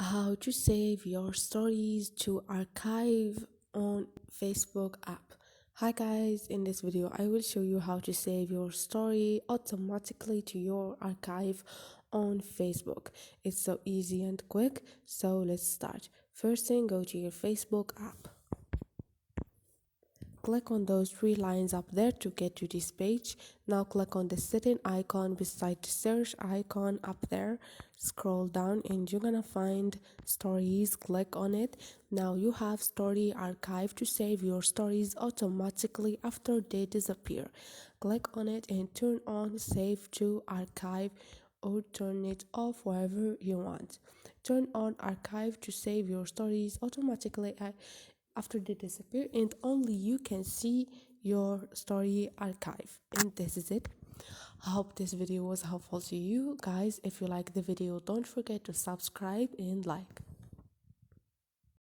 How to save your stories to archive on Facebook app. Hi guys, in this video I will show you how to save your story automatically to your archive on Facebook. It's so easy and quick, so let's start. First thing, go to your Facebook app. Click on those three lines up there to get to this page. Now click on the setting icon beside the search icon up there. Scroll down and you're gonna find stories. Click on it. Now you have story archive to save your stories automatically after they disappear. Click on it and turn on save to archive or turn it off wherever you want. Turn on archive to save your stories automatically after they disappear, and only you can see your story archive. And this is it. I hope this video was helpful to you guys. If you like the video, don't forget to subscribe and like.